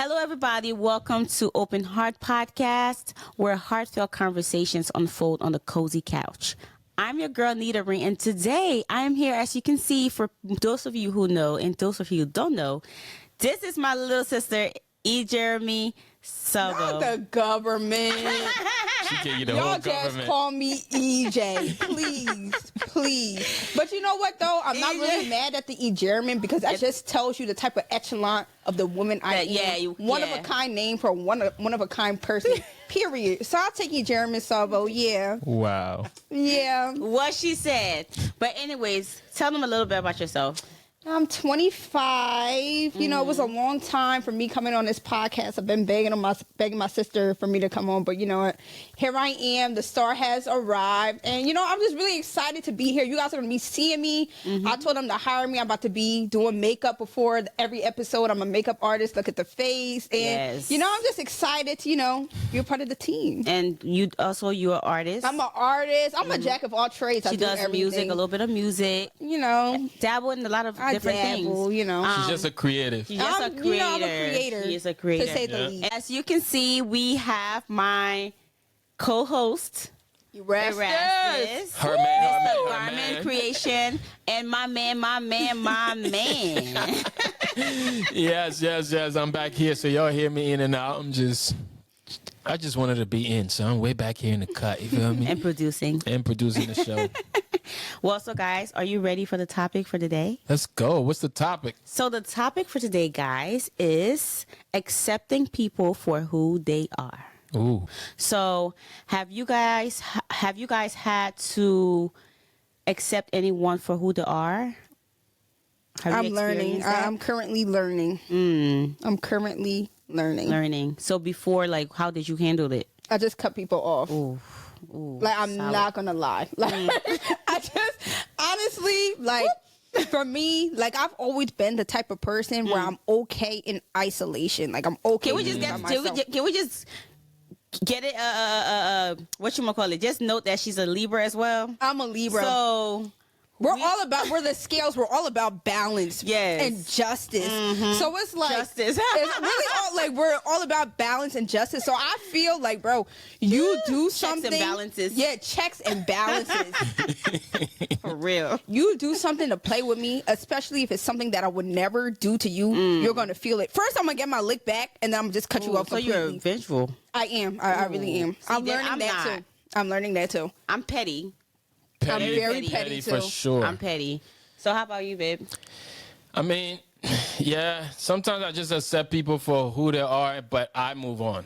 Hello, everybody. Welcome to Open Heart Podcast, where heartfelt conversations unfold on the cozy couch. I'm your girl, Nita Ring, and today I am here, as you can see, for those of you who know and those of you who don't know, this is my little sister, E. Jeremy Sabo. Not the government. She gave you the Y'all whole just government. call me EJ, please. But you know what though? I'm not really mad at the E German because that just tells you the type of echelon of the woman I am. Yeah, one of a kind name for one of a kind person. Period. So I'll take E German Sabo. Yeah. Wow. Yeah. What she said. But anyways, tell them a little bit about yourself. I'm 25. You know, it was a long time for me coming on this podcast. I've been begging my sister for me to come on, but you know what? Here I am. The star has arrived, and you know, I'm just really excited to be here. You guys are gonna be seeing me. I told them to hire me. I'm about to be doing makeup before every episode. I'm a makeup artist. Look at the face, and you know, I'm just excited to be a part of the team. And you're an artist. I'm an artist. I'm a jack of all trades. She does everything. music, a little bit of music. You know, dabble in a lot of different things. You know, She's just a creative. She's just a creator. You know, I'm a creator. She is a creator. To say the least. As you can see, we have my co-host, Erasmus. Her man, Mr. her Garment man. Creation, and my man. Yes. I'm back here, so y'all hear me in and out. I just wanted to be in, so I'm way back here in the cut. You feel me? And producing the show. Well, so guys, are you ready for the topic for today? Let's go. What's the topic? So the topic for today, guys, is accepting people for who they are. Ooh. So have you guys had to accept anyone for who they are? I'm learning. I'm currently learning. I'm currently learning. So before, like, how did you handle it? I just cut people off. Ooh, like, I'm solid. not gonna lie. Like, I just honestly, like, for me, like, I've always been the type of person where I'm okay in isolation. Like, I'm okay. Can we just get it? Whatchamacallit? Just note that she's a Libra as well. I'm a Libra. So we're the scales. We're all about balance, and justice. So it's like justice. It's really all like we're all about balance and justice. So I feel like, bro, you do something. Checks and balances. Yeah, checks and balances. For real. You do something to play with me, especially if it's something that I would never do to you. You're gonna feel it. First, I'm gonna get my lick back, and then I'm just cut you off. So completely. you're vengeful. I am. I really am. I'm learning that too. I'm petty. I'm very petty too. for sure. I'm petty. So how about you, babe? I mean, yeah. Sometimes I just accept people for who they are, but I move on.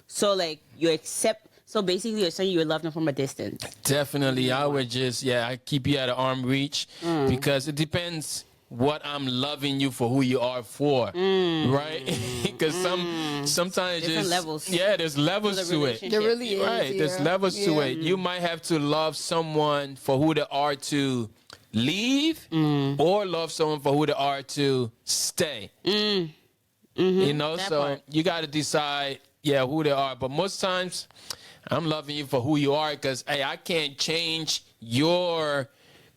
So like you accept. So basically, you're saying you love them from a distance. Definitely, I would I keep you at arm reach because it depends what I'm loving you for who you are for, right? Because sometimes different levels. Yeah, there's levels to it. There really is. Right, there's levels to it. You might have to love someone for who they are to leave, or love someone for who they are to stay. You know, That so part. you got to decide, who they are. But most times, I'm loving you for who you are because, hey, I can't change your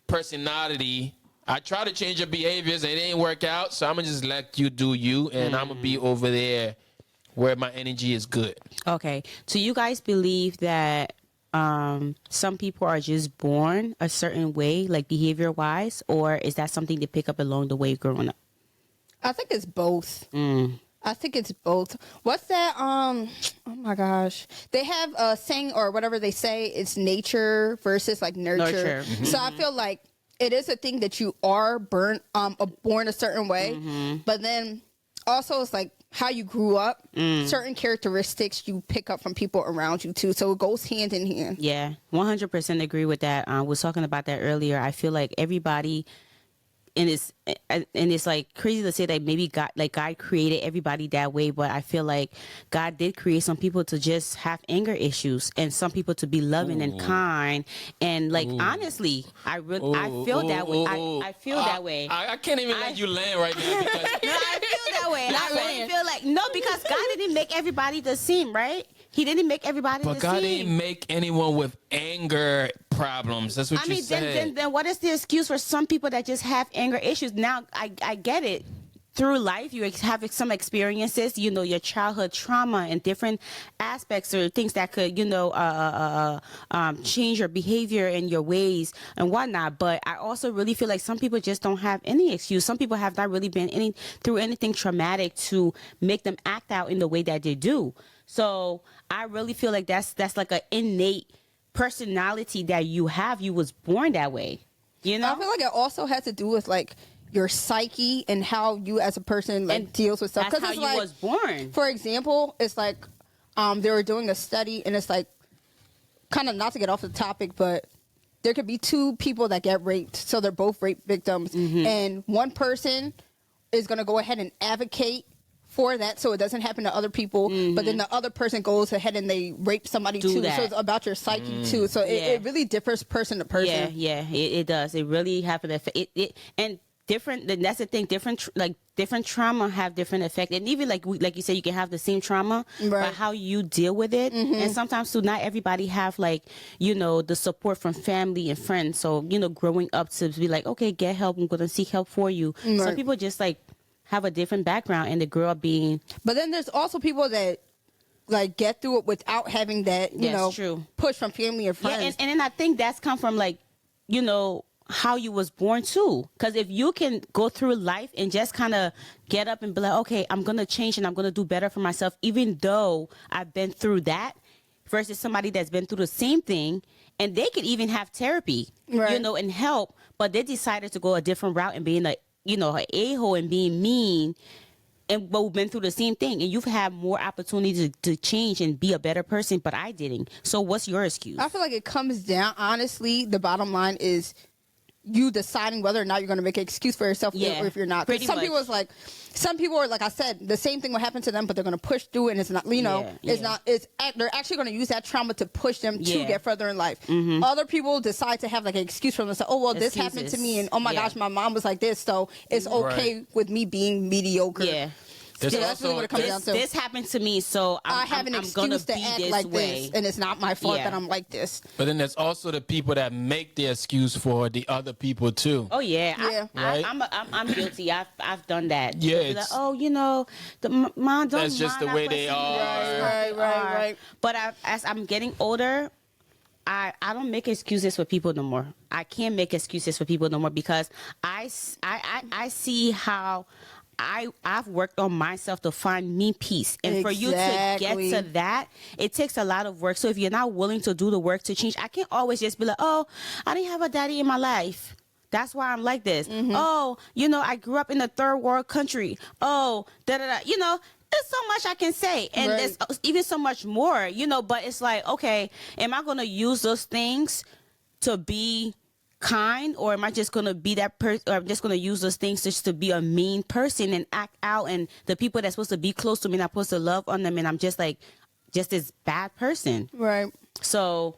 personality. I try to change your behaviors and it didn't work out, so I'm going to just let you do you, and I'm going to be over there where my energy is good. Okay. So you guys believe that some people are just born a certain way, like behavior-wise, or is that something they pick up along the way growing up? I think it's both. I think it's both. What's that? Oh my gosh. They have a saying or whatever they say. It's nature versus like nurture. So I feel like it is a thing that you are born a certain way, but then also it's like how you grew up. Certain characteristics you pick up from people around you too. So it goes hand in hand. Yeah, 100% agree with that. We was talking about that earlier. I feel like everybody. And it's like crazy to say that maybe God created everybody that way, but I feel like God did create some people to just have anger issues and some people to be loving and kind and like honestly, I feel that way. I feel that way. I can't even let you land right now because No, I feel that way. I feel like no, because God didn't make everybody the same, right? He didn't make everybody the same. But God didn't make anyone with anger problems. That's what you said. Then what is the excuse for some people that just have anger issues? Now I get it. through life, you have some experiences, you know, your childhood trauma and different aspects or things that could, you know, change your behavior and your ways and whatnot. But I also really feel like some people just don't have any excuse. Some people have not really been through anything traumatic to make them act out in the way that they do. So I really feel like that's like an innate personality that you have. You was born that way, you know? I feel like it also has to do with like your psyche and how you as a person like deals with stuff. That's how it's you like, was born. For example, it's like they were doing a study, and it's like, kind of not to get off the topic, but there could be two people that get raped, so they're both rape victims, and one person is going to go ahead and advocate for that so it doesn't happen to other people, but then the other person goes ahead and they rape somebody too. That. So it's about your psyche too. So it really differs person to person. Yeah, it does. It really happens. And different. That's the thing. Different trauma have different effect, and even like you said, you can have the same trauma, but how you deal with it. And sometimes too, not everybody have like, you know, the support from family and friends. So, you know, growing up to be like, okay, get help. I'm going to seek help for you. Right. Some people just like have a different background and they grow up being. But then there's also people that like get through it without having that, you know, push from family or friends. Yeah, and then I think that's come from like, you know, how you was born too. Because if you can go through life and just kind of get up and be like, okay, I'm going to change and I'm going to do better for myself, even though I've been through that, versus somebody that's been through the same thing, and they could even have therapy, you know, and help, but they decided to go a different route and being like, you know, an a-hole and being mean, and but we've been through the same thing, and you've had more opportunity to change and be a better person, but I didn't. So what's your excuse? I feel like it comes down, honestly, the bottom line is you deciding whether or not you're going to make an excuse for yourself, or if you're not. Some people is like, some people are like I said, the same thing will happen to them, but they're going to push through it, and it's not, you know, they're actually going to use that trauma to push them to get further in life. Other people decide to have like an excuse for themselves. Oh, well, this happened to me, and oh my gosh, my mom was like this, so it's okay with me being mediocre. Yeah. That's really what it comes down to. This happened to me, so I have an excuse to act like this, and it's not my fault that I'm like this. But then there's also the people that make the excuse for the other people too. Oh yeah, right? I'm guilty. I've done that. Yeah, it's like, oh, you know, mom don't. That's just the way they are. Right. But as I'm getting older, I don't make excuses for people no more. I can't make excuses for people no more because I see how I've worked on myself to find me peace. And for you to get to that, it takes a lot of work. So if you're not willing to do the work to change, I can't always just be like, oh, I didn't have a daddy in my life, that's why I'm like this. Oh, you know, I grew up in a third world country. Oh, you know, there's so much I can say. And there's even so much more, you know, but it's like, okay, am I going to use those things to be kind, or am I just gonna be that person, or I'm just gonna use those things just to be a mean person and act out, and the people that's supposed to be close to me, not supposed to love on them, and I'm just like this bad person. Right. So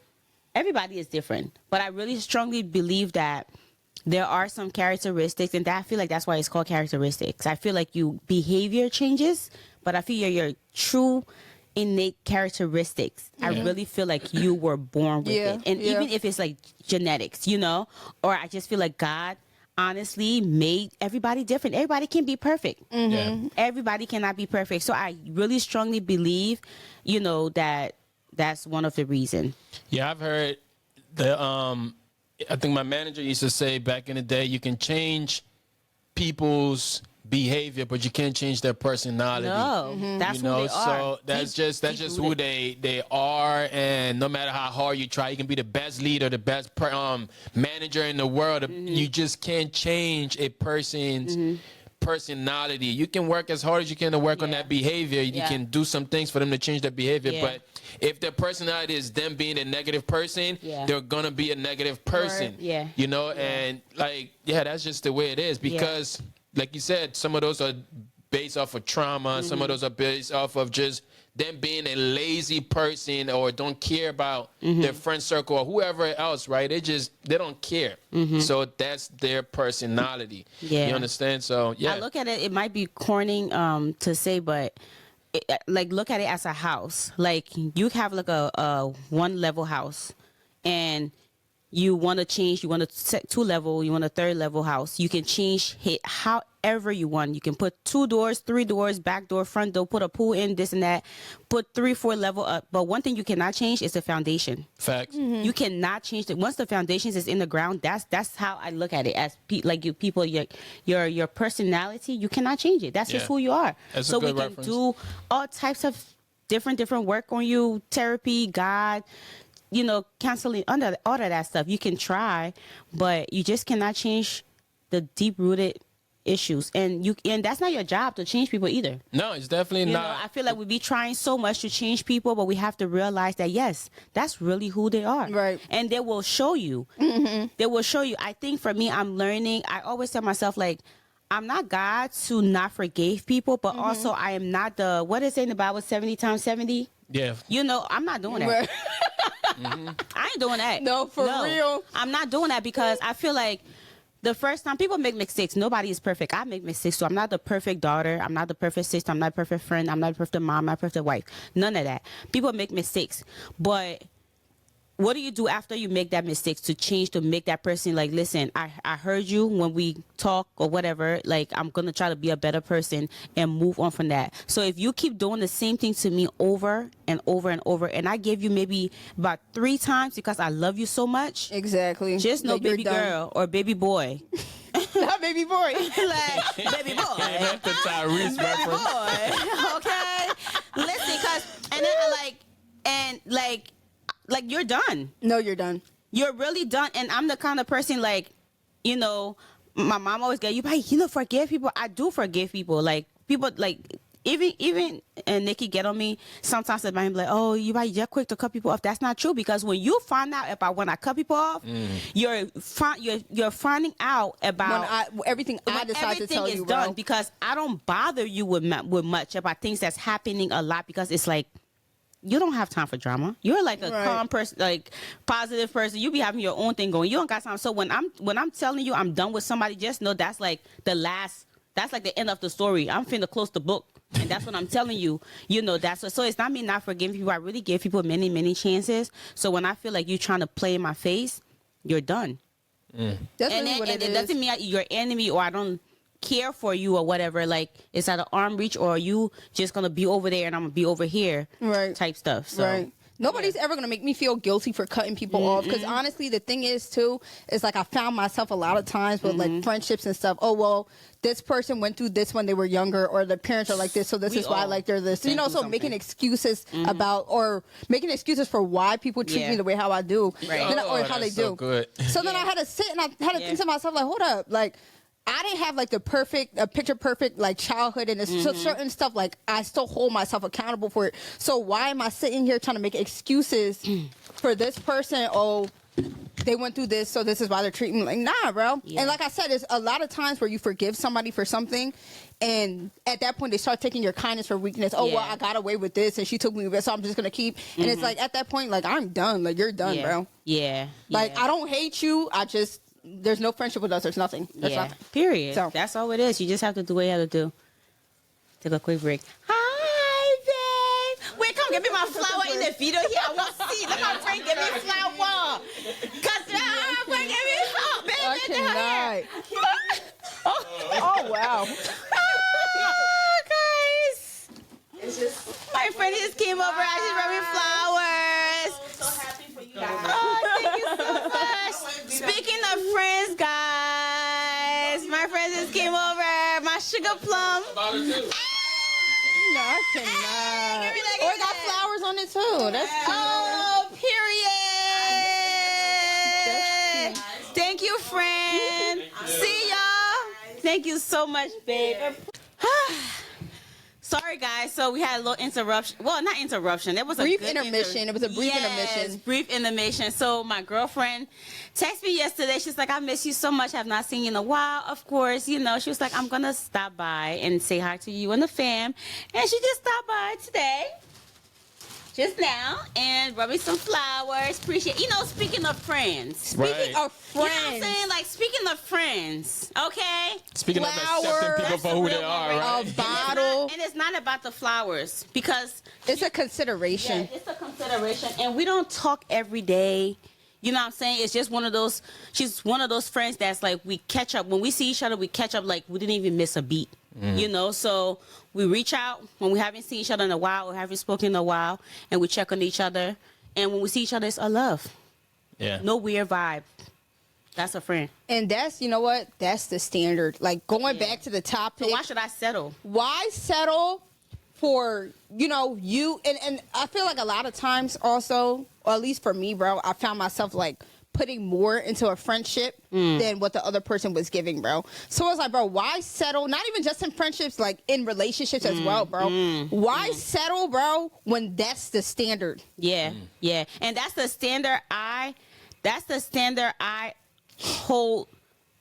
everybody is different, but I really strongly believe that there are some characteristics, and I feel like that's why it's called characteristics. I feel like you behavior changes, but I feel your true innate characteristics. I really feel like you were born with it. And even if it's like genetics, you know, or I just feel like God honestly made everybody different. Everybody can be perfect. Everybody cannot be perfect. So I really strongly believe, you know, that's one of the reasons. Yeah, I've heard I think my manager used to say back in the day, you can change people's behavior, but you can't change their personality. No, that's who they are. So that's just who they are, and no matter how hard you try, you can be the best leader, the best manager in the world. You just can't change a person's personality. You can work as hard as you can to work on that behavior. You can do some things for them to change their behavior, but if their personality is them being a negative person, they're gonna be a negative person. You know, and like, that's just the way it is, because like you said, some of those are based off of trauma. Some of those are based off of just them being a lazy person, or don't care about their friend circle or whoever else, right? They don't care. So that's their personality. You understand? So I look at it, it might be corny to say, but like, look at it as a house. Like, you have like a one level house, and you want to change, you want a 2 level, you want a 3rd level house. You can change it whatever you want. You can put 2 doors, 3 doors, back door, front door, put a pool in, this and that, put 3, 4 level up. But one thing you cannot change is the foundation. Facts. You cannot change it. Once the foundation is in the ground, that's how I look at it. As like you people, your personality, you cannot change it. That's just who you are. That's so a good we can reference. do all types of different work on you, therapy, God, counseling, under all of that stuff. You can try, but you just cannot change the deep rooted issues, and that's not your job to change people either. No, it's definitely not. I feel like we be trying so much to change people, but we have to realize that yes, that's really who they are, right? And they will show you. They will show you. I think for me, I'm learning. I always tell myself, like, I'm not God to not forgive people, but also I am not the, what is it in the Bible, 70 times 70? Yeah. I'm not doing that. I ain't doing that. No, for real. I'm not doing that because I feel like the first time people make mistakes, nobody is perfect. I make mistakes, so I'm not the perfect daughter. I'm not the perfect sister. I'm not the perfect friend. I'm not the perfect mom. I'm not the perfect wife. None of that. People make mistakes, but what do you do after you make that mistake to change, to make that person like, listen, I heard you when we talk or whatever, like, I'm going to try to be a better person and move on from that. So if you keep doing the same thing to me over and over and over, and I give you maybe about 3 times because I love you so much. Exactly. Just know, like baby girl or baby boy. Not baby boy. Like, baby boy. Amen to Tyrese Baby reference. boy. Okay? Listen, because, and then like you're done. No, you're done. You're really done. And I'm the kind of person, like, my mom always get, forgive people. I do forgive people. Like, people, like, even and Nikki get on me sometimes about him, like, oh, you're quick to cut people off. That's not true, because when you find out about when I cut people off, you're finding out about when everything I decide to tell is you, done, bro. because I don't bother you with much about things that's happening a lot, because it's like, you don't have time for drama. You're like a calm person, like positive person. You be having your own thing going. You don't got time. So when I'm telling you I'm done with somebody, just know that's like that's like the end of the story. I'm finna close the book. And that's what I'm telling you. That's what, so it's not me not forgiving people. I really give people many, many chances. So when I feel like you're trying to play in my face, you're done. That's really what it is. It doesn't mean you're enemy or I don't care for you or whatever. Like, it's at an arm reach, or you just gonna be over there and I'm gonna be over here, right? Type stuff. So nobody's ever gonna make me feel guilty for cutting people off, because honestly, the thing is too, is like I found myself a lot of times with like friendships and stuff. Oh, well, this person went through this when they were younger, or the parents are like this, so this is why like they're this. So making excuses about, or making excuses for why people treat me the way how I do, or how they do. Good. So then I had to sit and I had to think to myself, like, hold up, like, I didn't have like the picture perfect like childhood, and it's so certain stuff, like I still hold myself accountable for it. So why am I sitting here trying to make excuses for this person? Oh, they went through this, so this is why they're treating me like, nah, bro. And like I said, there's a lot of times where you forgive somebody for something, and at that point they start taking your kindness for weakness. Oh, well, I got away with this and she took me with it, so I'm just gonna keep. And it's like, at that point, like, I'm done. Like, you're done, bro. Like, I don't hate you. There's no friendship with us. There's nothing. There's nothing. Period. So that's all it is. You just have to do what you have to do. Take a quick break. Hi, babe. Wait, come give me my flower in the video here. I want to see. Look, my friend, give me flower. Cause friend, give me babe. I cannot. Oh wow. Oh, guys. It's just my friend just came over. She's brought me flowers. So happy for you guys. Oh, thank you so much. Speaking of friends, guys, my friend just came over. My sugar plum. No, I cannot. Oh, it got flowers on it too. That's cute. Oh, period. Thank you, friend. See y'all. Thank you so much, babe. Sorry, guys. So we had a little interruption. Well, not interruption. It was a brief good intermission. It was a brief intermission. Brief intermission. So my girlfriend texted me yesterday. She's like, I miss you so much. I've not seen you in a while. Of course, she was like, I'm going to stop by and say hi to you and the fam. And she just stopped by today. Just now, and brought me some flowers. Appreciate, speaking of friends. Speaking of friends. You know what I'm saying? Like, speaking of friends, okay? Speaking of accepting people for who they are, right? A bottle. And it's not about the flowers, because it's a consideration. yeah, it's a consideration. And we don't talk every day. You know what I'm saying? It's just one of those. She's one of those friends that's like we catch up when we see each other. We catch up like we didn't even miss a beat. You know, so we reach out when we haven't seen each other in a while or haven't spoken in a while, and we check on each other. And when we see each other, it's a love. Yeah. No weird vibe. That's a friend. And that's, you know what? That's the standard. Like, going back to the topic. So why should I settle? Why settle for, you know, you? And I feel like a lot of times also, or at least for me, bro, I found myself, like, putting more into a friendship than what the other person was giving, bro. So I was like, bro, why settle? Not even just in friendships, like, in relationships as well, bro. Why settle, bro, when that's the standard? Yeah, yeah. And that's the standard I hold,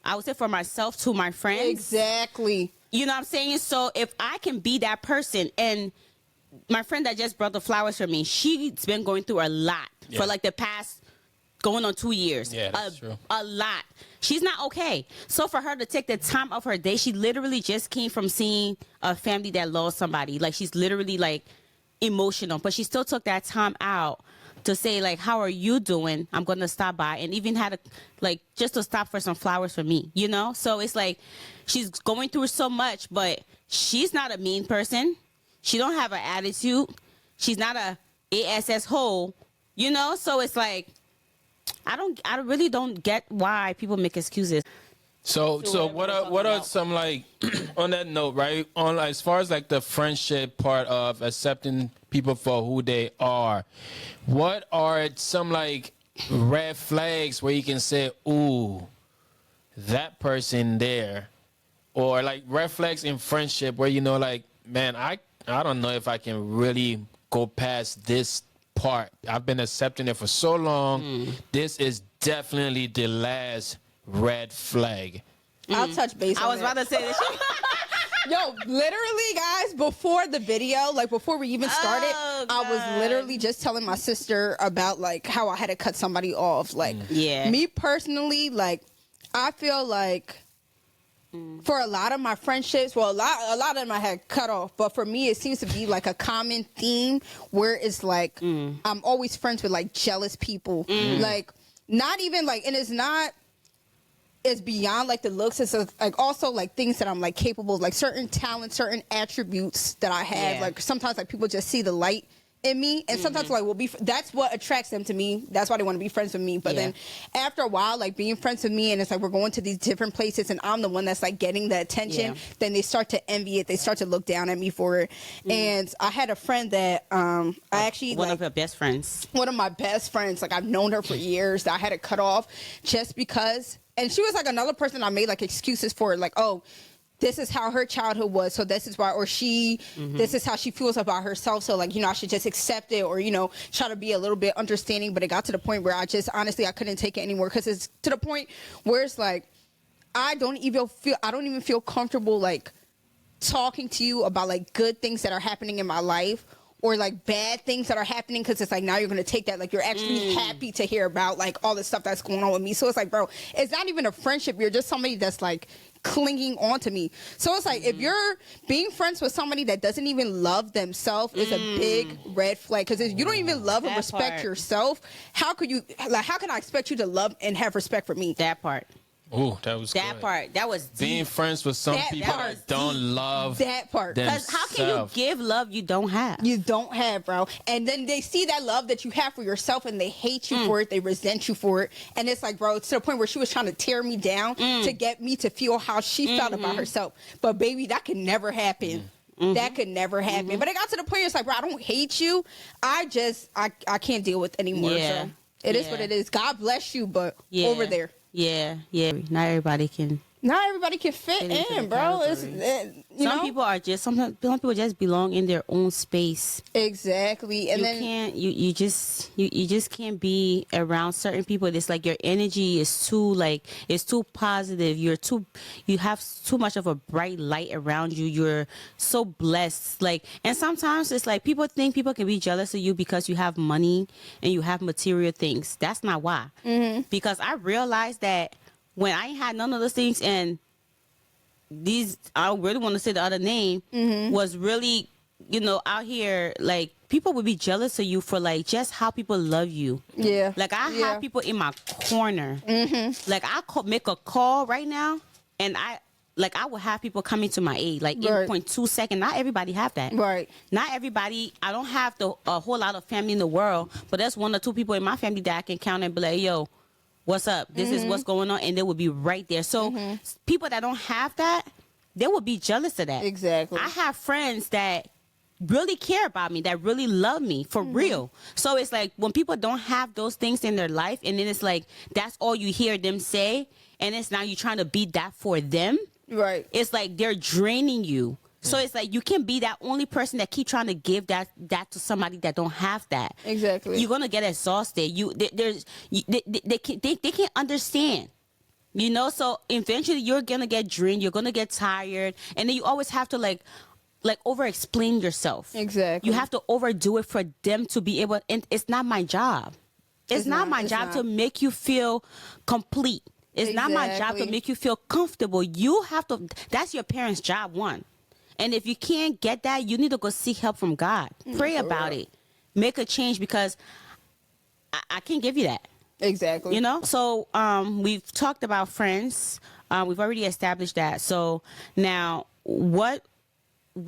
I would say, for myself to my friends. Exactly. You know what I'm saying? So if I can be that person, and my friend that just brought the flowers for me, she's been going through a lot for like the past going on 2 years. Yeah, that's true. A lot. She's not okay. So for her to take the time of her day, she literally just came from seeing a family that lost somebody. Like, she's literally like emotional, but she still took that time out to say, like, how are you doing? I'm going to stop by, and even had just to stop for some flowers for me, you know? So it's like she's going through so much, but she's not a mean person. She don't have an attitude. She's not a ASS hole, you know? So it's like, I really don't get why people make excuses. So what are some, like, on that note, right? On, as far as like the friendship part of accepting people for who they are, what are some like red flags where you can say, ooh, that person there, or like red flags in friendship where, you know, like, man, I don't know if I can really go past this part. I've been accepting it for so long. This is definitely the last red flag. I'll touch base on I was that. about to say this. Yo, literally, guys, before the video, like before we even started, I was literally just telling my sister about like how I had to cut somebody off. Like, me personally, like, I feel like for a lot of my friendships, well, a lot of them I had cut off, but for me, it seems to be like a common theme where it's like I'm always friends with like jealous people, like not even like, and it's not. It's beyond like the looks. It's like also like things that I'm like capable of, like certain talents, certain attributes that I have. Like sometimes like people just see the light in me, and sometimes like that's what attracts them to me. That's why they want to be friends with me. But then after a while, like being friends with me, and it's like we're going to these different places, and I'm the one that's like getting the attention. Then they start to envy it. They start to look down at me for it. And I had a friend that I actually one of her best friends. One of my best friends. Like I've known her for years. That I had to cut off just because. And she was like another person I made like excuses for, like, oh, this is how her childhood was, so this is why, or this is how she feels about herself, so like, you know, I should just accept it, or, you know, try to be a little bit understanding. But it got to the point where I just honestly I couldn't take it anymore, because it's to the point where it's like I don't even feel comfortable like talking to you about like good things that are happening in my life, or like bad things that are happening, because it's like now you're going to take that like you're actually happy to hear about like all the stuff that's going on with me. So it's like, bro, it's not even a friendship. You're just somebody that's like clinging on to me. So it's like if you're being friends with somebody that doesn't even love themselves, is a big red flag. Because if you don't even love and respect yourself, how can I expect you to love and have respect for me? That part. Oh, that was that good. part. That was deep. Being friends with some people that don't love that part. Because how can you give love you don't have? You don't have, bro. And then they see that love that you have for yourself, and they hate you for it. They resent you for it. And it's like, bro, it's to the point where she was trying to tear me down to get me to feel how she felt about herself. But baby, that could never happen. That could never happen. But it got to the point where it's like, bro, I don't hate you. I can't deal with it anymore. So it is what it is. God bless you, but over there. Yeah. Not everybody can fit in, bro. Some people just belong in their own space. Exactly. And you just can't be around certain people. It's like your energy is it's too positive. You have too much of a bright light around you. You're so blessed. And sometimes it's like people think people can be jealous of you because you have money and you have material things. That's not why. Because I realized that when I ain't had none of those things, and I really want to say the other name, was really out here, like, people would be jealous of you for, like, just how people love you. Yeah. Like, I have people in my corner. Like, make a call right now, and I will have people coming to my aid, like, in 0.2 seconds. Not everybody have that. Right. Not everybody. I don't have a whole lot of family in the world, but there's 1 or 2 people in my family that I can count and be like, yo, what's up? This is what's going on, and they will be right there. So people that don't have that, they will be jealous of that. Exactly. I have friends that really care about me, that really love me for real. So it's like when people don't have those things in their life, and then it's like that's all you hear them say, and it's now you're trying to be that for them. Right. It's like they're draining you. So it's like you can be that only person that keep trying to give that to somebody that don't have that. Exactly. You're gonna get exhausted. They can't understand. So eventually you're gonna get drained. You're gonna get tired, and then you always have to like over explain yourself. Exactly. You have to overdo it for them to be able. And it's not my job. It's not my job to make you feel complete. It's not my job to make you feel comfortable. You have to. That's your parents' job, one. And if you can't get that, you need to go seek help from God. Pray about it. Make a change, because I can't give you that. Exactly. So we've talked about friends. We've already established that. So now, what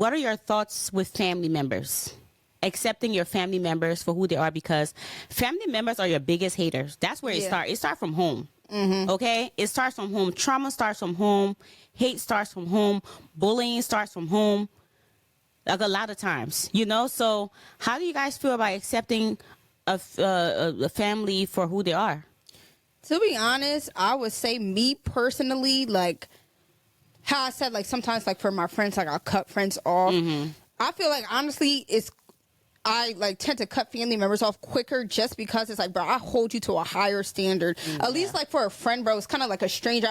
are your thoughts with family members? Accepting your family members for who they are, because family members are your biggest haters. That's where it starts. It starts from home. Okay? It starts from home. Trauma starts from home. Hate starts from home. Bullying starts from home. Like, a lot of times, So how do you guys feel about accepting a family for who they are? To be honest, I would say, me personally, like how I said, like, sometimes, like, for my friends, like, I'll cut friends off. I feel like, honestly, I like tend to cut family members off quicker, just because it's like, bro, I hold you to a higher standard. At least, like, for a friend, bro, it's kind of like a stranger.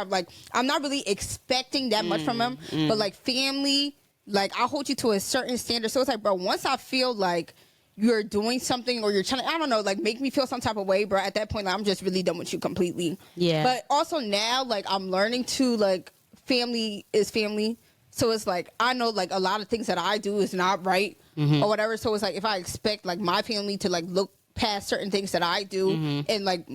I'm not really expecting that much from them, but like family, like, I hold you to a certain standard. So it's like, bro, once I feel like you're doing something, or you're trying to, I don't know, like, make me feel some type of way, bro, at that point, like, I'm just really done with you completely. Yeah. But also now, like, I'm learning to, like, family is family. So it's like, I know, like, a lot of things that I do is not right, or whatever. So it's like, if I expect, like, my family to, like, look past certain things that I do, and, like,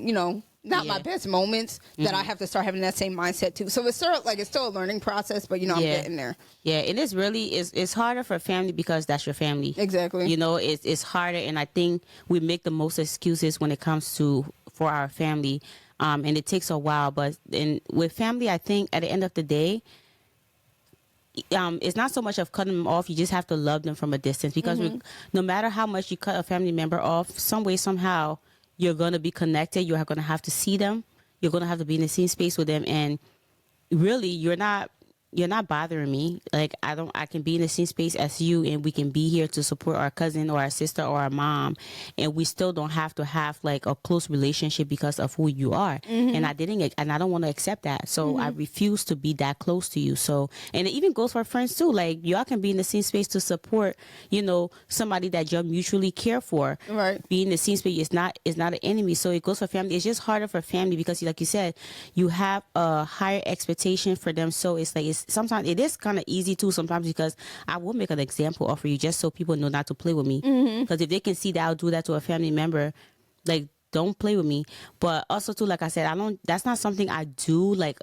not my best moments, that I have to start having that same mindset too. So it's sort of like, it's still a learning process, but I'm getting there. Yeah, it is really, it's harder for family, because that's your family. Exactly. It's harder, and I think we make the most excuses when it comes to for our family, and it takes a while. But with family, I think at the end of the day, it's not so much of cutting them off. You just have to love them from a distance, because no matter how much you cut a family member off, some way, somehow, you're going to be connected. You're going to have to see them. You're going to have to be in the same space with them. And really, you're not bothering me. Like, I can be in the same space as you, and we can be here to support our cousin or our sister or our mom, and we still don't have to have, like, a close relationship because of who you are. And I don't want to accept that. So I refuse to be that close to you. So, and it even goes for friends too. Like, y'all can be in the same space to support, somebody that you mutually care for. Right. Be in the same space is not an enemy. So it goes for family. It's just harder for family, because, like you said, you have a higher expectation for them. So it's like, sometimes it is kind of easy too sometimes, because I will make an example of you just so people know not to play with me, because if they can see that I'll do that to a family member, like, don't play with me. But also too, like I said, that's not something I do, like,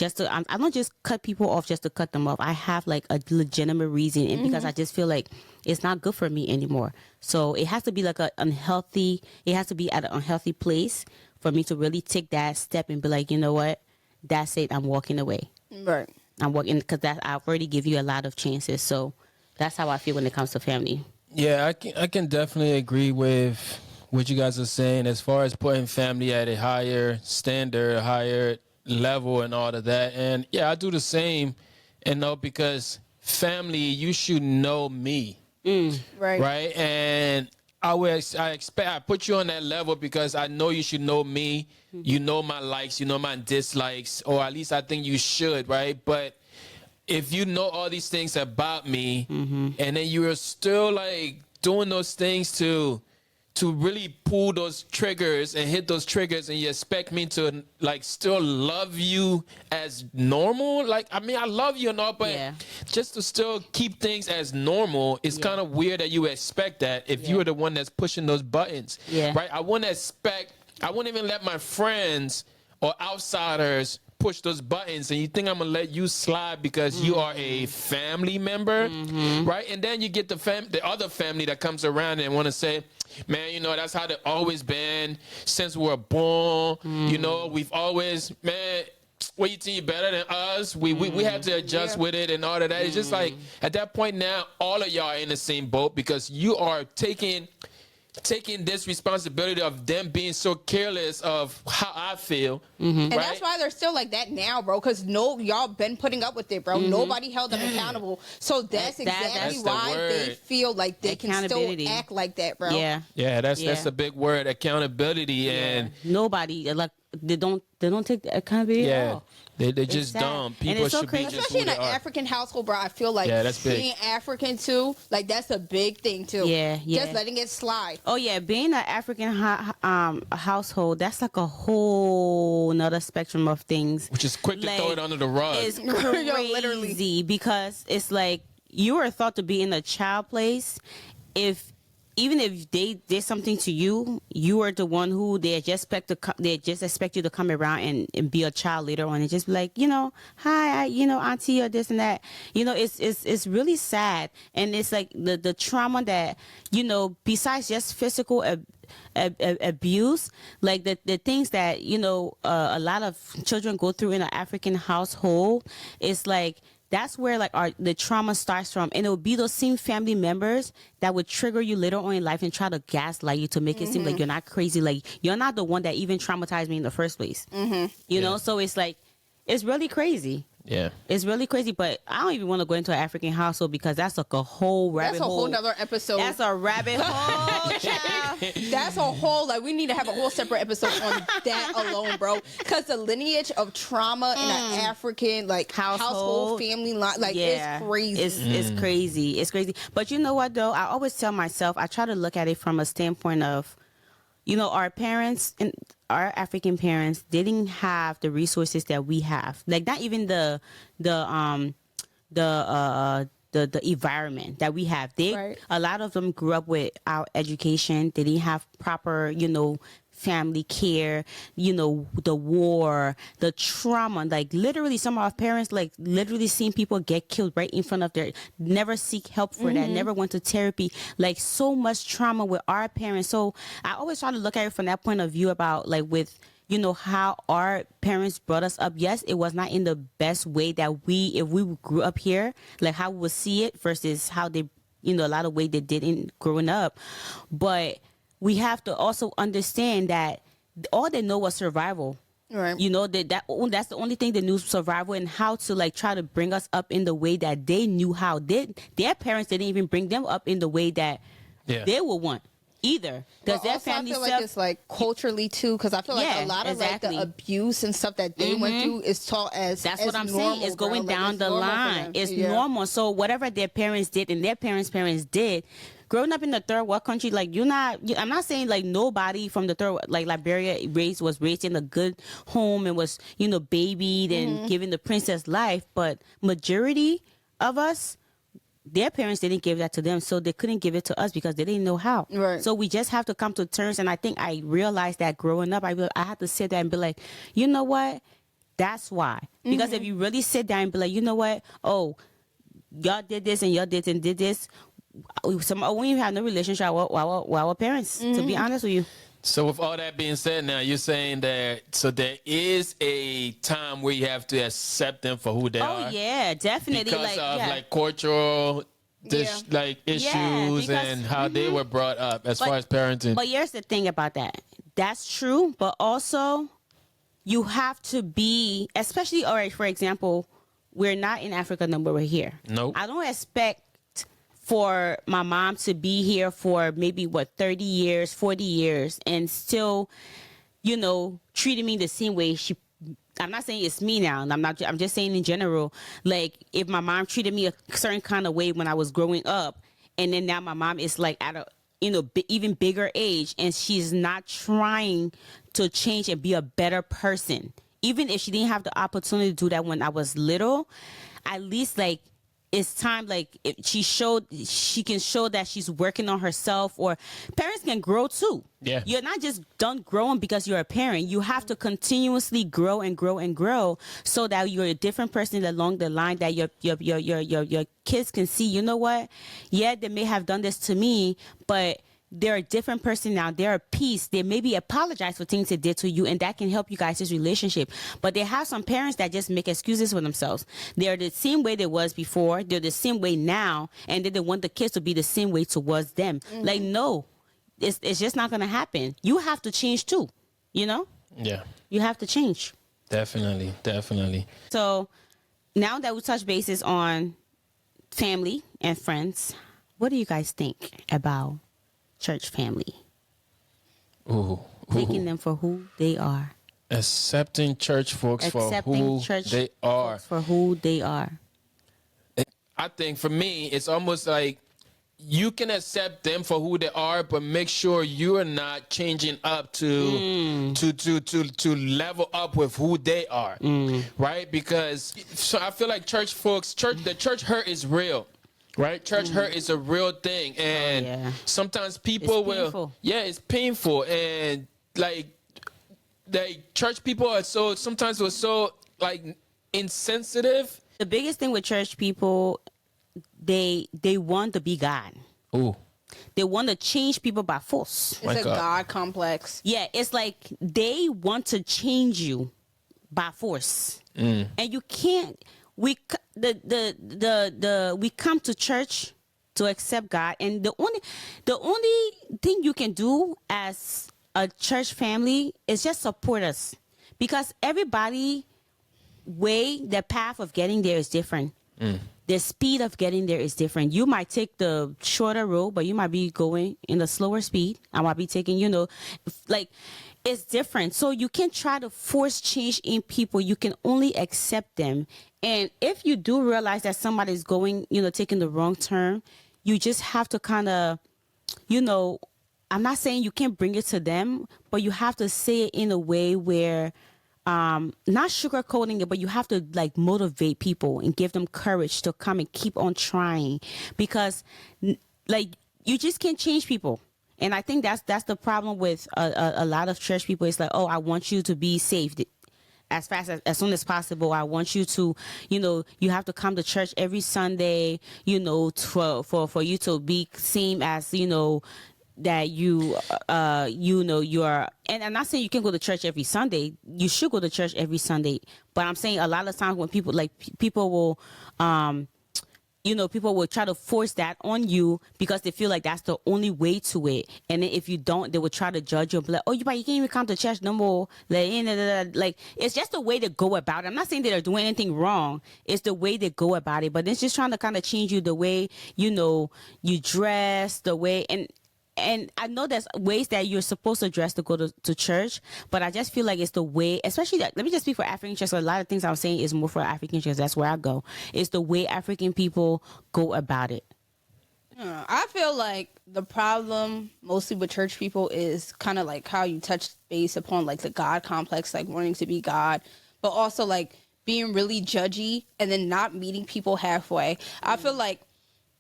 I don't just cut people off just to cut them off. I have, like, a legitimate reason, and because I just feel like it's not good for me anymore. So it has to be like it has to be at an unhealthy place for me to really take that step and be like, you know what, that's it, I'm walking away. Right. I'm working, because I've already give you a lot of chances. So that's how I feel when it comes to family. Yeah, I can definitely agree with what you guys are saying as far as putting family at a higher standard, a higher level, and all of that. And yeah, I do the same, because family, you should know me, right? And I put you on that level because I know you should know me. You know my likes, you know my dislikes, or at least I think you should, right? But if you know all these things about me, and then you're still, like, doing those things to to really pull those triggers and hit those triggers, and you expect me to like still love you as normal. Like, I mean, I love you and all, but just to still keep things as normal, it's kind of weird that you expect that if you are the one that's pushing those buttons. Right? I wouldn't even let my friends or outsiders push those buttons, and you think I'm gonna let you slide because you are a family member, right? And then you get the other family that comes around and want to say, man, you know, that's how they've always been since we were born. You know, we've always, man, what, you think you better than us? We have to adjust with it and all of that. It's just like, at that point now, all of y'all are in the same boat, because you are taking this responsibility of them being so careless of how I feel. And that's why they're still like that now, bro, because y'all been putting up with it, bro. Nobody held them accountable. So that's exactly why they feel like they can still act like that, bro. That's a big word, accountability. And nobody, like, they don't take the accountability at all. They're just dumb. People should be just especially in an African household, bro. I feel like that's big. being African too, like that's a big thing too. Just letting it slide. Oh yeah, being an African household, that's like a whole nother spectrum of things. Which is quick to throw it under the rug. It's crazy literally, because it's like you are thought to be in a child place even if they did something to you, you are the one who they just expect you to come around and be a child later on and just be like, you know, hi, auntie, or this and that. You know, it's really sad. And it's like the trauma that, you know, besides just physical abuse, like the things that, you know, a lot of children go through in an African household, is like, that's where like the trauma starts from. And it'll be those same family members that would trigger you later on in life and try to gaslight you to make it seem like you're not crazy. Like, you're not the one that even traumatized me in the first place. You know, so it's like, it's really crazy. Yeah, it's really crazy. But I don't even want to go into an African household, because that's like a whole rabbit hole. That's a whole nother episode. That's a rabbit hole, child. That's a whole, like, we need to have a whole separate episode on that alone, bro. Because the lineage of trauma in an African like household family line, like, it's crazy. It's crazy. It's crazy. But you know what though? I always tell myself, I try to look at it from a standpoint of, you know, our parents and our African parents didn't have the resources that we have. Like, not even the environment that we have. A lot of them grew up without education. They didn't have proper, you know, family care, you know, the war, the trauma. Like, literally, some of our parents, like, literally seen people get killed right in front of never seek help for that, never went to therapy. Like, so much trauma with our parents. So I always try to look at it from that point of view about, like, with, you know, how our parents brought us up. Yes, it was not in the best way that if we grew up here, like how we would see it versus how they, you know, a lot of way they did in growing up. But we have to also understand that all they know was survival. Right. You know, that's the only thing they knew, survival, and how to like try to bring us up in the way that they knew how. Their parents didn't even bring them up in the way that they would want either. Because their family I feel like it's like culturally too, because I feel like a lot of like the abuse and stuff that they went through is taught as what I'm normal, saying. It's going down the line. It's normal. So whatever their parents did and their parents did, growing up in the third world country, like I'm not saying like nobody from the third, like Liberia was raised in a good home and was, you know, babied and given the princess life, but majority of us, their parents didn't give that to them, so they couldn't give it to us because they didn't know how. Right. So we just have to come to terms, and I think I realized that growing up, I had to sit there and be like, you know what? That's why. Because if you really sit down and be like, you know what? Oh, y'all did this and y'all did this. We even have no relationship with our parents, to be honest with you. So with all that being said, now you're saying that there is a time where you have to accept them for who they are. Oh yeah, definitely. Because of cultural issues and how they were brought up as far as parenting. But here's the thing about that. That's true, but also you have to be, especially, all right, for example, we're not in Africa no more, we're here. Nope. I don't expect for my mom to be here for maybe 30 years, 40 years and still, you know, treating me the same way I'm not saying it's me now. I'm just saying in general, like if my mom treated me a certain kind of way when I was growing up, and then now my mom is like even bigger age, and she's not trying to change and be a better person. Even if she didn't have the opportunity to do that when I was little, at least like it's time, like if she can show that she's working on herself. Or parents can grow too. Yeah. You're not just done growing because you're a parent. You have to continuously grow and grow and grow so that you're a different person along the line, that your kids can see, you know what? Yeah, they may have done this to me, but they're a different person now. They're at peace. They maybe apologize for things they did to you, and that can help you guys' relationship. But they have some parents that just make excuses for themselves. They're the same way they was before. They're the same way now, and then they want the kids to be the same way towards them. Like, no, it's just not gonna happen. You have to change too. You know? Yeah. You have to change. Definitely. So now that we touch bases on family and friends, what do you guys think about church family? Ooh. Taking them for who they are. Accepting church folks for who they are. For who they are. I think for me, it's almost like you can accept them for who they are, but make sure you are not changing up to level up with who they are, right? Because so I feel like the church hurt is real. Right, church hurt is a real thing, and sometimes people it's painful, and like church people are sometimes we're so like insensitive. The biggest thing with church people, they want to be God. Ooh. They want to change people by force. It's a God complex. Yeah, it's like they want to change you by force, and you can't. We come to church to accept God, and the only thing you can do as a church family is just support us, because everybody the path of getting there is different. The speed of getting there is different. You might take the shorter road, but you might be going in a slower speed. I might be taking, like, it's different. So you can't try to force change in people. You can only accept them. And if you do realize that somebody's going, taking the wrong turn, you just have to kind of, I'm not saying you can't bring it to them, but you have to say it in a way where, not sugarcoating it, but you have to like motivate people and give them courage to come and keep on trying, because like you just can't change people. And I think that's the problem with a lot of church people. It's like, oh, I want you to be saved as fast as soon as possible. I want you to, you have to come to church every Sunday, for you to be same as, that you are. And I'm not saying you can go to church every Sunday. You should go to church every Sunday. But I'm saying a lot of times when people will, people will try to force that on you because they feel like that's the only way to it. And then if you don't, they will try to judge you and be like, oh, you can't even come to church no more. Like, it's just the way to go about it. I'm not saying that they're doing anything wrong. It's the way they go about it. But it's just trying to kind of change you, the way, you dress, the way. And I know there's ways that you're supposed to dress to go to church, but I just feel like it's the way, especially let me just speak for African church. So a lot of things I'm saying is more for African church. That's where I go. It's the way African people go about it. I feel like the problem mostly with church people is kind of like how you touched base upon like the God complex, like wanting to be God, but also like being really judgy and then not meeting people halfway. I feel like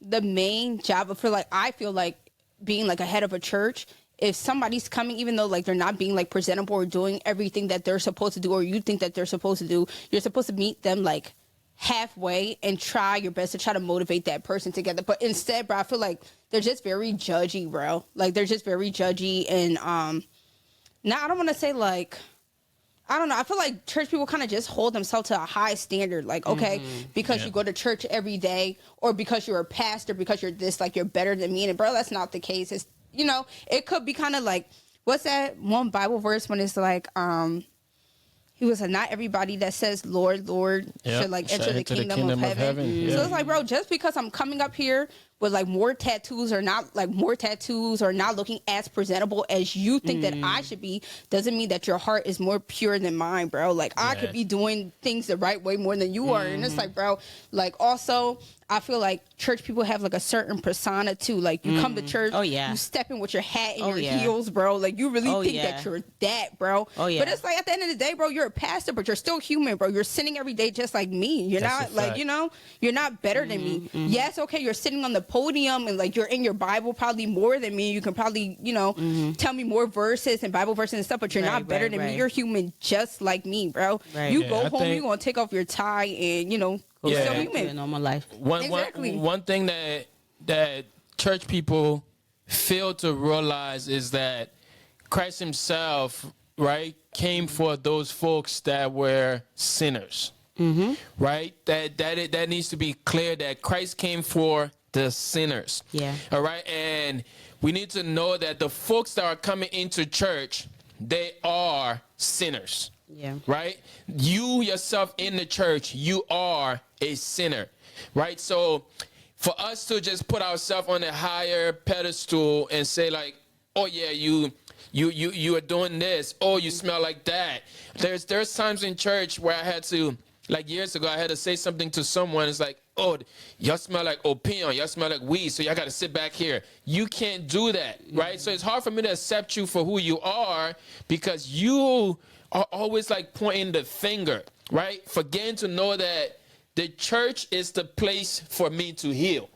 the main job, I feel like being like a head of a church, if somebody's coming, even though like they're not being like presentable or doing everything that they're supposed to do, or you think that they're supposed to do, you're supposed to meet them like halfway and try your best to try to motivate that person together. But instead, bro, I feel like they're just very judgy, bro. Like they're just very judgy. And now I don't want to say like, I don't know. I feel like church people kind of just hold themselves to a high standard. Like, okay, because you go to church every day, or because you're a pastor, because you're this, like you're better than me. And bro, that's not the case. It's, it could be kind of like, what's that one Bible verse when it's like, he was like, not everybody that says Lord, Lord should like enter the kingdom of heaven. Yeah. So it's like, bro, just because I'm coming up here with like more tattoos or not looking as presentable as you think that I should be, doesn't mean that your heart is more pure than mine, bro. Like I could be doing things the right way more than you are. And it's like, bro, like also I feel like church people have like a certain persona too. Like you come to church, you step in with your hat and your heels, bro. Like you really think that you're that, bro. But it's like at the end of the day, bro, you're a pastor, but you're still human, bro. You're sinning every day just like me. You're not like, you know, you're not better than me. Yes, okay, you're sitting on the podium and like you're in your Bible probably more than me. You can probably, you know, tell me more verses and Bible verses and stuff, but you're not better than me. You're human just like me, bro. You go home, you're gonna take off your tie and, you know, you're still human. Normal life. One thing that church people fail to realize is that Christ himself, right, came for those folks that were sinners. Right? That needs to be clear, that Christ came for the sinners. Yeah. All right. And we need to know that the folks that are coming into church, they are sinners. Yeah. Right? You yourself in the church, you are a sinner. Right? So for us to just put ourselves on a higher pedestal and say like, oh yeah, you are doing this, oh you smell like that. There's times in church where I had to, like years ago, I had to say something to someone. It's like, oh, y'all smell like opium, y'all smell like weed, so y'all got to sit back here. You can't do that, right? So it's hard for me to accept you for who you are, because you are always like pointing the finger, right? Forgetting to know that the church is the place for me to heal.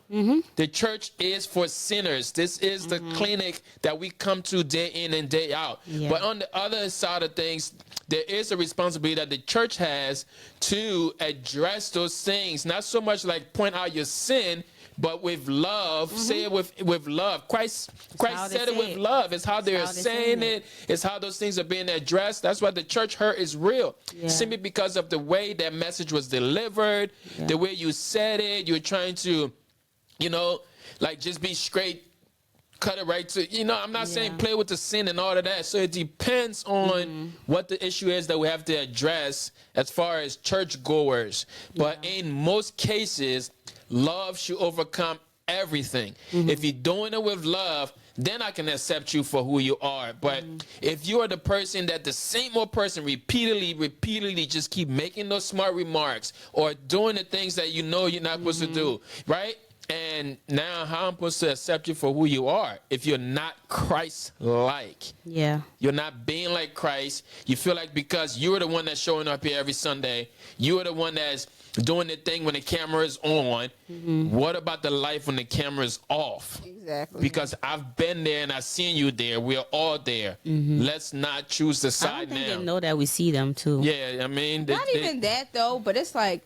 The church is for sinners. This is the clinic that we come to day in and day out. But on the other side of things, there is a responsibility that the church has to address those things. Not so much like point out your sin, but with love. Say it with love. Christ said it with love. It's how they're saying it. It's how those things are being addressed. That's why the church hurt is real. Simply because of the way that message was delivered, the way you said it. You're trying to, you know, like just be straight, cut it right to, you know, I'm not saying play with the sin and all of that. So it depends on what the issue is that we have to address as far as church goers. But in most cases, love should overcome everything. If you're doing it with love, then I can accept you for who you are. But if you are the person that the same old person repeatedly just keep making those smart remarks or doing the things that you know you're not supposed to do, right? And now how I'm supposed to accept you for who you are if you're not Christ-like? Yeah. You're not being like Christ. You feel like because you're the one that's showing up here every Sunday, you're the one that's doing the thing when the camera is on. What about the life when the camera is off? Exactly. Because I've been there and I've seen you there. We're all there. Let's not choose the side now. I don't think they know that we see them too. Yeah, I mean. Not even that though, but it's like,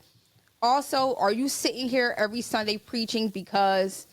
also, are you sitting here every Sunday preaching because,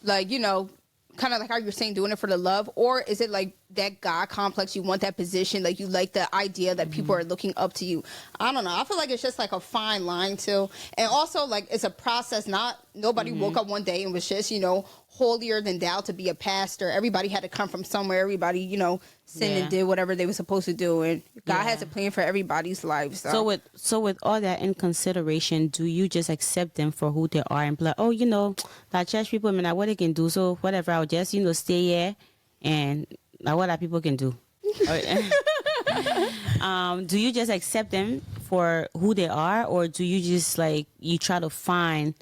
like, you know, kind of like how you're saying, doing it for the love? Or is it like that God complex? You want that position, like you like the idea that people are looking up to you? I don't know. I feel like it's just like a fine line too. And also, like, it's a process. Nobody woke up one day and was just, you know, holier than thou to be a pastor. Everybody had to come from somewhere. Everybody, you know, sinned and did whatever they were supposed to do. And God has a plan for everybody's life. So with all that in consideration, do you just accept them for who they are and be like, oh, you know, that church people, I mean, what they can do, so whatever, I'll just, you know, stay here and what that people can do. Do you just accept them for who they are, or do you just like, you try to find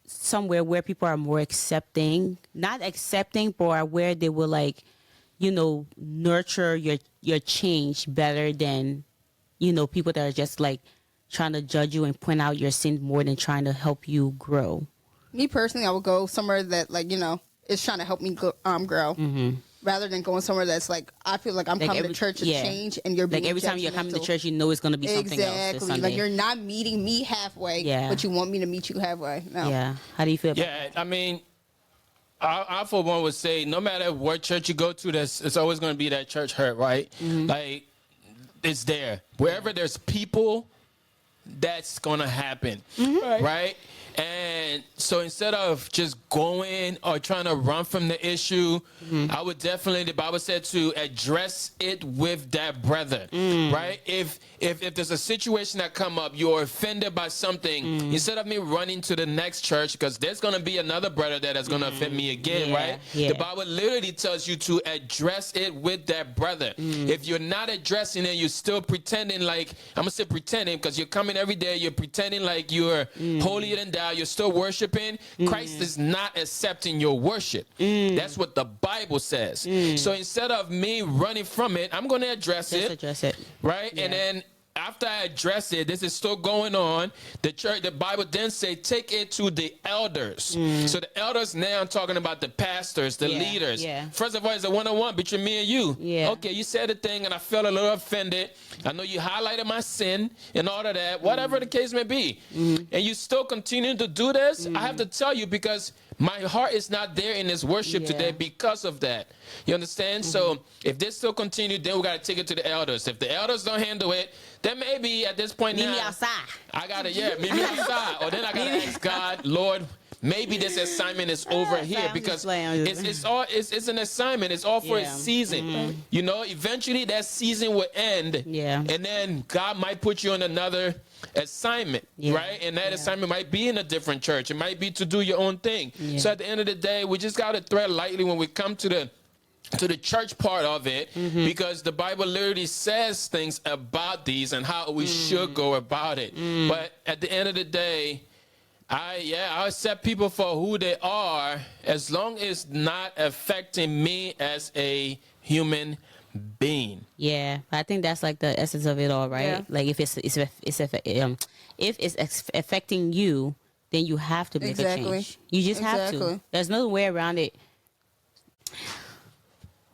somewhere where people are more accepting, not accepting, but where they will, like, you know, nurture your change better than, you know, people that are just like trying to judge you and point out your sin more than trying to help you grow? Me personally, I would go somewhere that, like, you know, is trying to help me grow, rather than going somewhere that's like, I feel like I'm like coming to church to change, and you're being like every time you're coming to church, you know it's going to be something else. Exactly, like you're not meeting me halfway, but you want me to meet you halfway. No. Yeah, how do you feel about that? I mean, I for one would say, no matter what church you go to, it's always going to be that church hurt, right? Like, it's there. Wherever there's people, that's going to happen, right? And so instead of just going or trying to run from the issue, I would definitely, the Bible said, to address it with that brother, right? If there's a situation that come up, you're offended by something, instead of me running to the next church, because there's going to be another brother that is going to offend me again, right? Yeah. The Bible literally tells you to address it with that brother. If you're not addressing it, you're still pretending like, I'm going to say pretending, because you're coming every day, you're pretending like you're holier than thou, you're still worshiping. Christ is not accepting your worship. That's what the Bible says. So instead of me running from it, I'm going to address it. Right? Yeah. And then after I address it, this is still going on. The Bible then say, take it to the elders. So the elders now, I'm talking about the pastors, the leaders. Yeah. First of all, it's a one-on-one between me and you. Yeah. Okay, you said a thing and I felt a little offended. I know you highlighted my sin and all of that, whatever the case may be. And you still continue to do this. I have to tell you, because my heart is not there in this worship today because of that. You understand? So if this still continue, then we got to take it to the elders. If the elders don't handle it, then maybe at this point Meet now, me outside. I got to, meet me outside. Or then I got to ask God, Lord, maybe this assignment is over here, because it's an assignment. It's all for a season. You know, eventually that season will end. Yeah. And then God might put you on another assignment, right? And that assignment might be in a different church. It might be to do your own thing. So at the end of the day, we just got to tread lightly when we come to the church part of it, because the Bible literally says things about these and how we should go about it. But at the end of the day, I accept people for who they are, as long as it's not affecting me as a human being. Yeah, I think that's like the essence of it all, right? Yeah. Like if it's affecting you, then you have to make a change. You just have to. There's no way around it.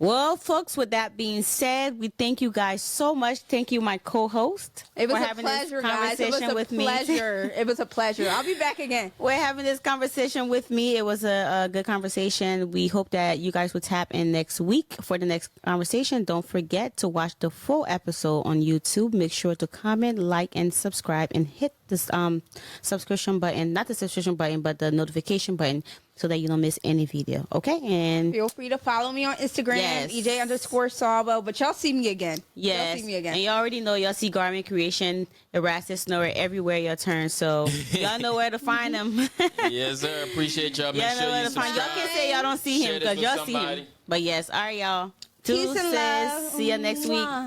Well, folks, with that being said, we thank you guys so much. Thank you, my co-host. It was for a having pleasure, this guys. It was conversation a with me. pleasure. It was a pleasure. I'll be back again. We're having this conversation with me. It was a good conversation. We hope that you guys will tap in next week for the next conversation. Don't forget to watch the full episode on YouTube. Make sure to comment, like, and subscribe, and hit this subscription button. Not the subscription button, but the notification button, so that you don't miss any video. Okay? And feel free to follow me on Instagram, EJ_Salvo. But y'all see me again. yes, Y'all see me again. and you already know y'all see Garment Creation, Erastus Snorer everywhere y'all turn. So y'all know where to find them. Yes, sir. Appreciate y'all. Make sure you subscribe. Y'all can say y'all don't see him, Share this because with y'all see somebody. him. But yes, all right, y'all. Peace and love. See you next week. Mwah.